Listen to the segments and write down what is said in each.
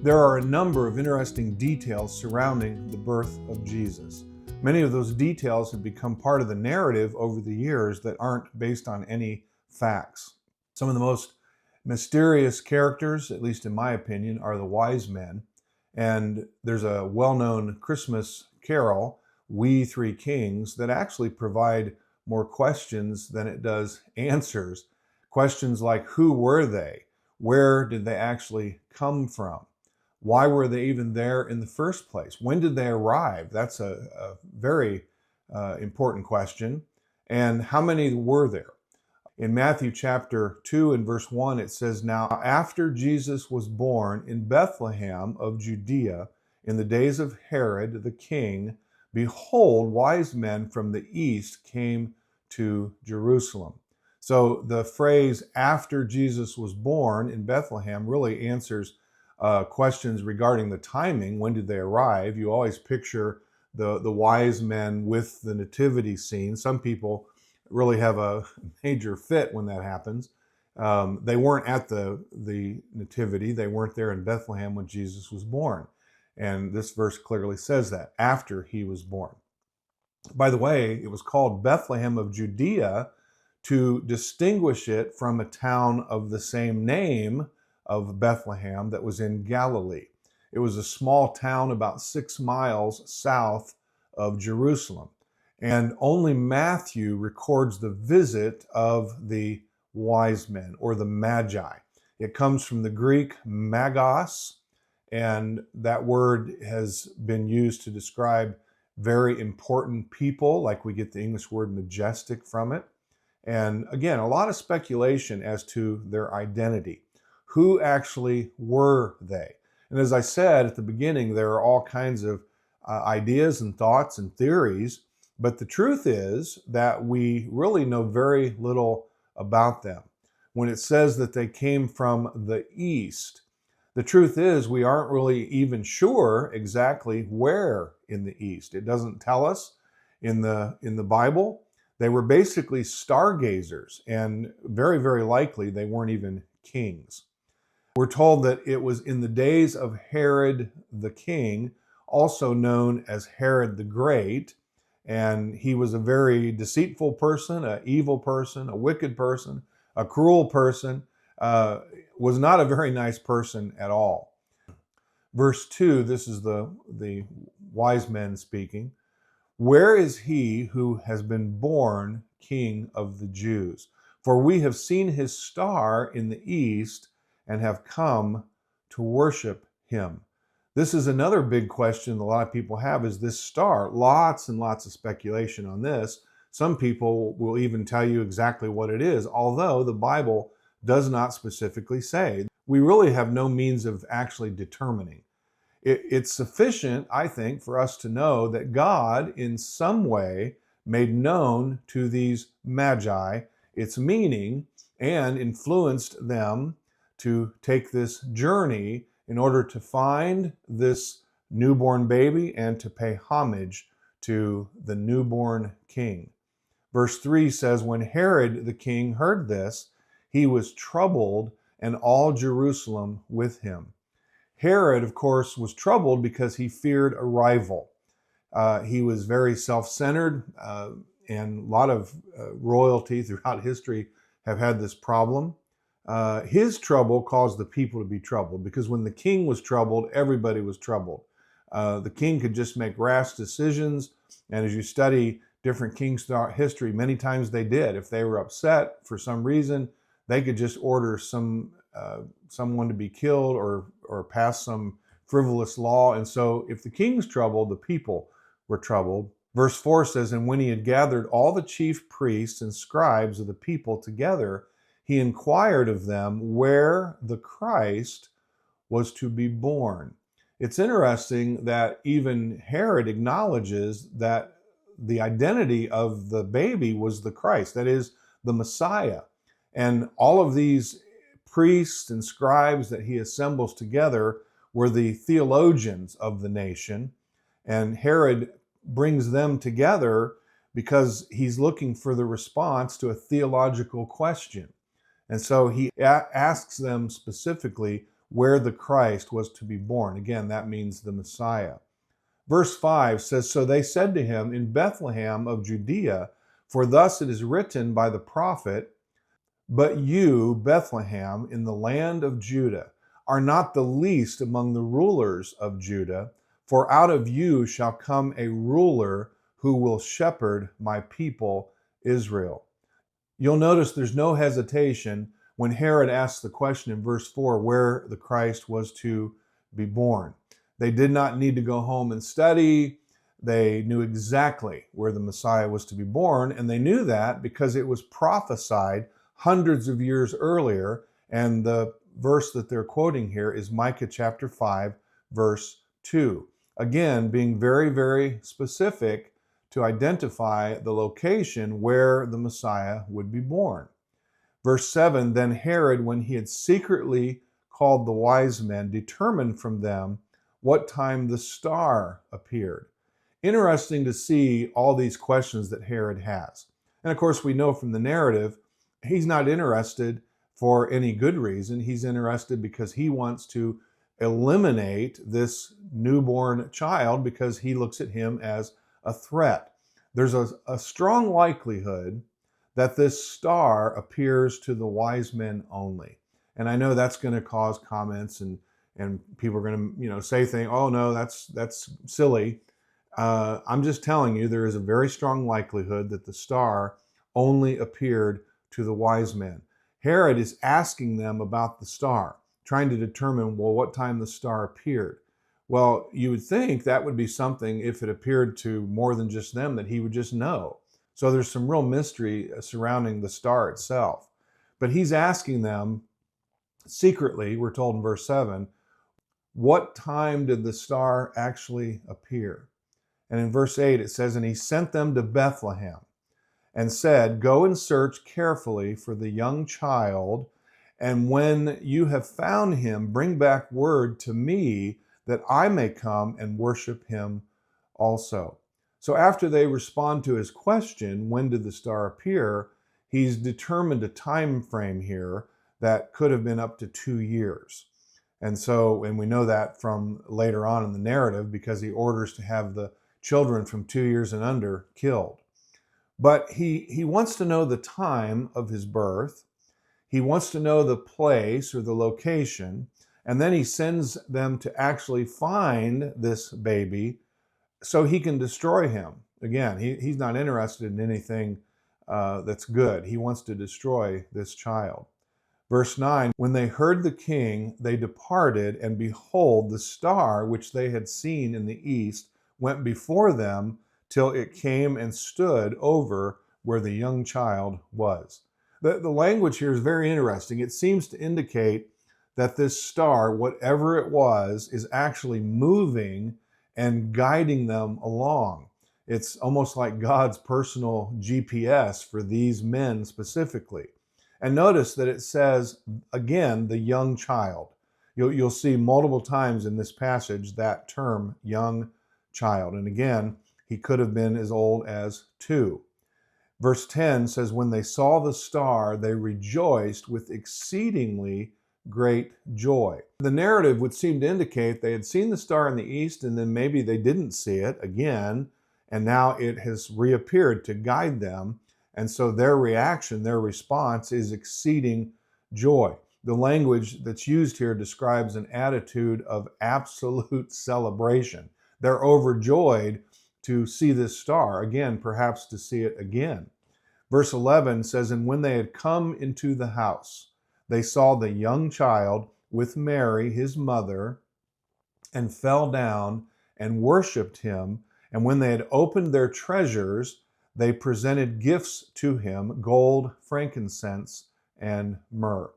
There are a number of interesting details surrounding the birth of Jesus. Many of those details have become part of the narrative over the years that aren't based on any facts. Some of the most mysterious characters, at least in my opinion, are the wise men. And there's a well-known Christmas carol, We Three Kings, that actually provide more questions than it does answers. Questions like, who were they? Where did they actually come from? Why were they even there in the first place? When did they arrive? That's a very important question. And how many were there? In Matthew chapter 2 and verse 1, it says, Now after Jesus was born in Bethlehem of Judea, in the days of Herod the king, behold, wise men from the east came to Jerusalem. So the phrase, after Jesus was born in Bethlehem, really answers questions regarding the timing. When did they arrive? You always picture the wise men with the nativity scene. Some people really have a major fit when that happens. They weren't at the nativity. They weren't there in Bethlehem when Jesus was born. And this verse clearly says that, after he was born. By the way, it was called Bethlehem of Judea to distinguish it from a town of the same name of Bethlehem that was in Galilee. It was a small town about 6 miles south of Jerusalem. And only Matthew records the visit of the wise men, or the Magi. It comes from the Greek magos, and that word has been used to describe very important people, like we get the English word majestic from it. And again, a lot of speculation as to their identity. Who actually were they? And as I said at the beginning, there are all kinds of ideas and thoughts and theories, but the truth is that we really know very little about them. When it says that they came from the east, the truth is we aren't really even sure exactly where in the east. It doesn't tell us in the Bible. They were basically stargazers, and very, very likely they weren't even kings. We're told that it was in the days of Herod the king, also known as Herod the Great, and he was a very deceitful person, an evil person, a wicked person, a cruel person, was not a very nice person at all. Verse 2, this is the wise men speaking. Where is he who has been born King of the Jews? For we have seen his star in the east and have come to worship him. This is another big question a lot of people have, is this star. Lots and lots of speculation on this. Some people will even tell you exactly what it is, although the Bible does not specifically say. We really have no means of actually determining. It's sufficient, I think, for us to know that God in some way made known to these magi its meaning and influenced them to take this journey in order to find this newborn baby and to pay homage to the newborn king. Verse 3 says, when Herod the king heard this, he was troubled, and all Jerusalem with him. Herod, of course, was troubled because he feared a rival. He was very self-centered, and a lot of royalty throughout history have had this problem. His trouble caused the people to be troubled, because when the king was troubled, everybody was troubled. The king could just make rash decisions, and as you study different kings throughout history, many times they did. If they were upset for some reason, they could just order someone to be killed or pass some frivolous law. And so if the king's troubled, the people were troubled. Verse 4 says, and when he had gathered all the chief priests and scribes of the people together, he inquired of them where the Christ was to be born. It's interesting that even Herod acknowledges that the identity of the baby was the Christ, that is, the Messiah. And all of these priests and scribes that he assembles together were the theologians of the nation. And Herod brings them together because he's looking for the response to a theological question. And so he asks them specifically, where the Christ was to be born. Again, that means the Messiah. Verse 5 says, "So they said to him, In Bethlehem of Judea, for thus it is written by the prophet, But you, Bethlehem, in the land of Judah, are not the least among the rulers of Judah, for out of you shall come a ruler who will shepherd my people Israel." You'll notice there's no hesitation when Herod asks the question in verse 4 where the Christ was to be born. They did not need to go home and study. They knew exactly where the Messiah was to be born, and they knew that because it was prophesied hundreds of years earlier. And the verse that they're quoting here is Micah chapter 5, verse 2. Again, being very, very specific to identify the location where the Messiah would be born. Verse 7, "Then Herod, when he had secretly called the wise men, determined from them what time the star appeared." Interesting to see all these questions that Herod has. And of course, we know from the narrative, he's not interested for any good reason. He's interested because he wants to eliminate this newborn child because he looks at him as a threat. There's a strong likelihood that this star appears to the wise men only. And I know that's going to cause comments and people are going to, say things, "Oh no, that's silly." I'm just telling you, there is a very strong likelihood that the star only appeared to the wise men. Herod is asking them about the star, trying to determine, well, what time the star appeared. Well, you would think that would be something, if it appeared to more than just them, that he would just know. So there's some real mystery surrounding the star itself. But he's asking them secretly, we're told in verse 7, what time did the star actually appear? And in verse 8 it says, "And he sent them to Bethlehem and said, Go and search carefully for the young child, and when you have found him, bring back word to me that I may come and worship him also." So after they respond to his question, when did the star appear, he's determined a time frame here that could have been up to 2 years. And we know that from later on in the narrative because he orders to have the children from 2 years and under killed. But he wants to know the time of his birth. He wants to know the place or the location. And then he sends them to actually find this baby so he can destroy him. Again, he's not interested in anything that's good. He wants to destroy this child. Verse 9, "When they heard the king, they departed, and behold, the star which they had seen in the east went before them till it came and stood over where the young child was." The language here is very interesting. It seems to indicate that this star, whatever it was, is actually moving and guiding them along. It's almost like God's personal GPS for these men specifically. And notice that it says, again, the young child. You'll see multiple times in this passage that term, young child. And again, he could have been as old as 2. Verse 10 says, "When they saw the star, they rejoiced with exceedingly great joy." The narrative would seem to indicate they had seen the star in the east, and then maybe they didn't see it again, and now it has reappeared to guide them. And so their reaction, their response is exceeding joy. The language that's used here describes an attitude of absolute celebration. They're overjoyed to see this star, again, perhaps to see it again. Verse 11 says, "And when they had come into the house, they saw the young child with Mary, his mother, and fell down and worshiped him. And when they had opened their treasures, they presented gifts to him, gold, frankincense, and myrrh."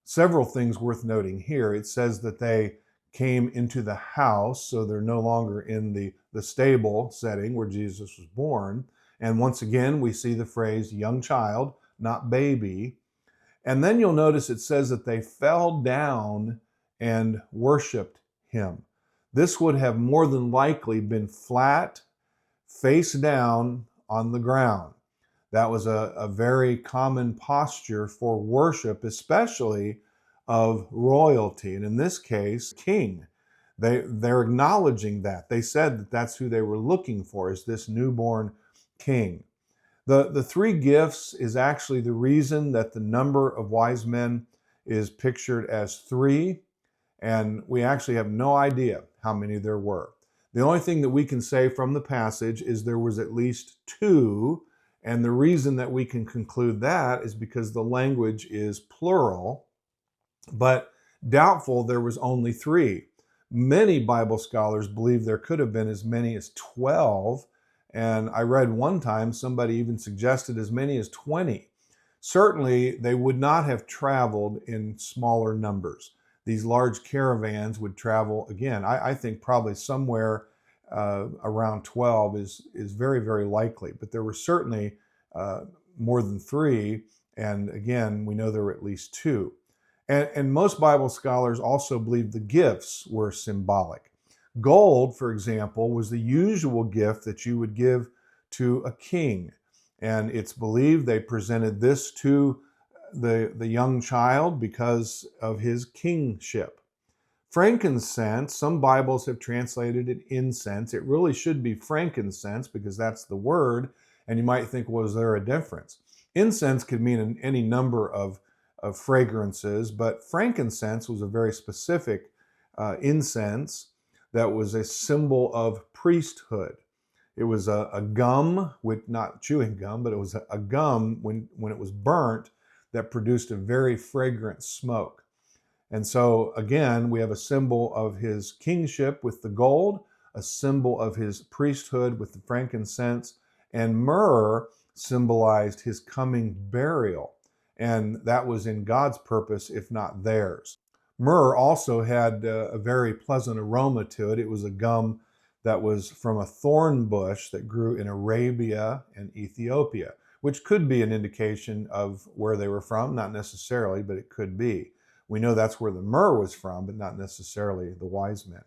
Several things worth noting here. It says that they came into the house, so they're no longer in the stable setting where Jesus was born. And once again, we see the phrase young child, not baby. And then you'll notice it says that they fell down and worshiped him. This would have more than likely been flat, face down on the ground. That was a very common posture for worship, especially of royalty, and in this case, king. They're acknowledging that. They said that that's who they were looking for, is this newborn king. The three gifts is actually the reason that the number of wise men is pictured as three, and we actually have no idea how many there were. The only thing that we can say from the passage is there was at least two, and the reason that we can conclude that is because the language is plural, but doubtful there was only three. Many Bible scholars believe there could have been as many as 12, and I read one time somebody even suggested as many as 20. Certainly, they would not have traveled in smaller numbers. These large caravans would travel, again, I think probably somewhere around 12 is very, very likely. But there were certainly more than three, and again, we know there were at least two. And most Bible scholars also believe the gifts were symbolic. Gold, for example, was the usual gift that you would give to a king. And it's believed they presented this to the young child because of his kingship. Frankincense, some Bibles have translated it incense. It really should be frankincense because that's the word. And you might think, was there a difference? Incense could mean any number of fragrances, but frankincense was a very specific incense that was a symbol of priesthood. It was a gum, with not chewing gum, but it was a gum when it was burnt that produced a very fragrant smoke. And so again, we have a symbol of his kingship with the gold, a symbol of his priesthood with the frankincense, and myrrh symbolized his coming burial. And that was in God's purpose, if not theirs. Myrrh also had a very pleasant aroma to it. It was a gum that was from a thorn bush that grew in Arabia and Ethiopia, which could be an indication of where they were from, not necessarily, but it could be. We know that's where the myrrh was from, but not necessarily the wise men.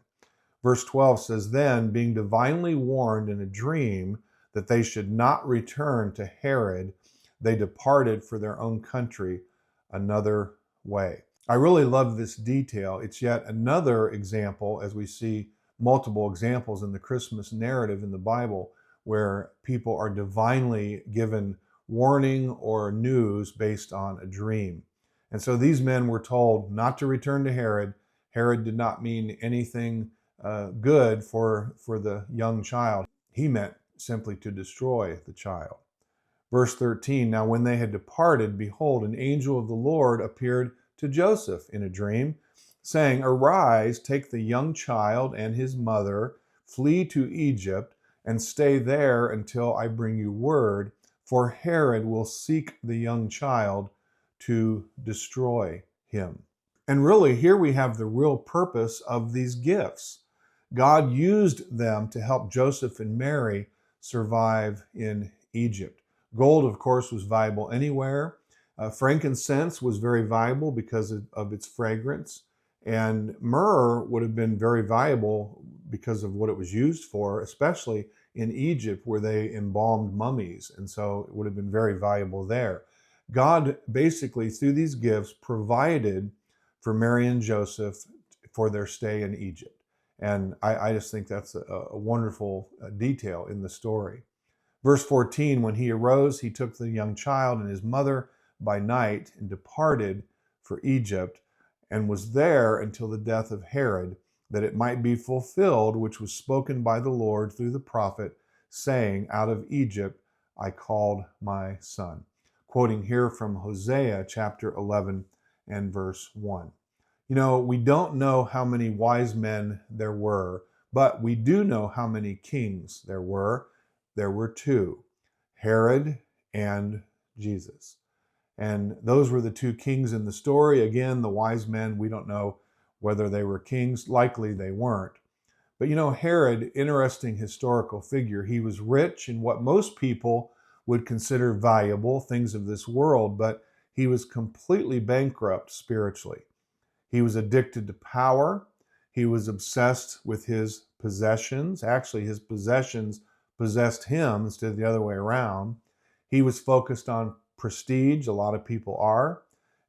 Verse 12 says, "Then, being divinely warned in a dream that they should not return to Herod, they departed for their own country another way." I really love this detail. It's yet another example, as we see multiple examples in the Christmas narrative in the Bible, where people are divinely given warning or news based on a dream. And so these men were told not to return to Herod. Herod did not mean anything good for the young child. He meant simply to destroy the child. Verse 13, "Now when they had departed, behold, an angel of the Lord appeared to Joseph in a dream, saying, 'Arise, take the young child and his mother, flee to Egypt, and stay there until I bring you word, for Herod will seek the young child to destroy him.'" And really, here we have the real purpose of these gifts. God used them to help Joseph and Mary survive in Egypt. Gold, of course, was valuable anywhere. Frankincense was very valuable because of its fragrance. And myrrh would have been very valuable because of what it was used for, especially in Egypt where they embalmed mummies. And so it would have been very valuable there. God basically, through these gifts, provided for Mary and Joseph for their stay in Egypt. And I just think that's a wonderful detail in the story. Verse 14, "When he arose, he took the young child and his mother by night and departed for Egypt, and was there until the death of Herod, that it might be fulfilled, which was spoken by the Lord through the prophet, saying, 'Out of Egypt I called my son.'" Quoting here from Hosea chapter 11 and verse 1. You know, we don't know how many wise men there were, but we do know how many kings there were. There were two, Herod and Jesus. And those were the two kings in the story. Again, the wise men, we don't know whether they were kings. Likely they weren't. But you know, Herod, interesting historical figure. He was rich in what most people would consider valuable, things of this world, but he was completely bankrupt spiritually. He was addicted to power. He was obsessed with his possessions. Actually, his possessions possessed him instead of the other way around. He was focused on prestige. A lot of people are.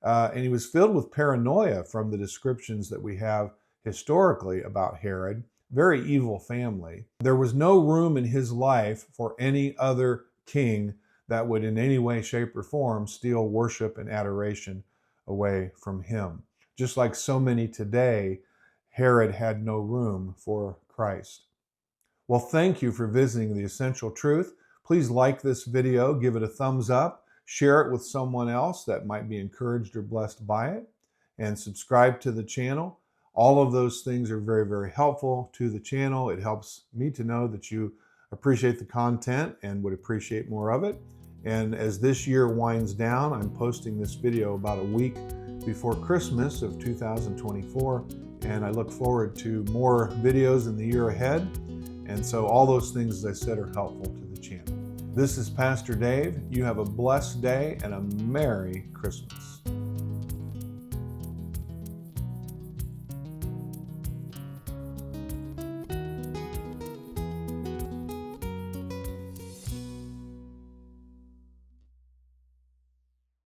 And he was filled with paranoia from the descriptions that we have historically about Herod. Very evil family. There was no room in his life for any other king that would in any way, shape, or form steal worship and adoration away from him. Just like so many today, Herod had no room for Christ. Well, thank you for visiting The Essential Truth. Please like this video, give it a thumbs up, share it with someone else that might be encouraged or blessed by it, and subscribe to the channel. All of those things are very, very helpful to the channel. It helps me to know that you appreciate the content and would appreciate more of it. And as this year winds down, I'm posting this video about a week before Christmas of 2024, and I look forward to more videos in the year ahead. And so all those things, as I said, are helpful to the channel. This is Pastor Dave. You have a blessed day and a Merry Christmas.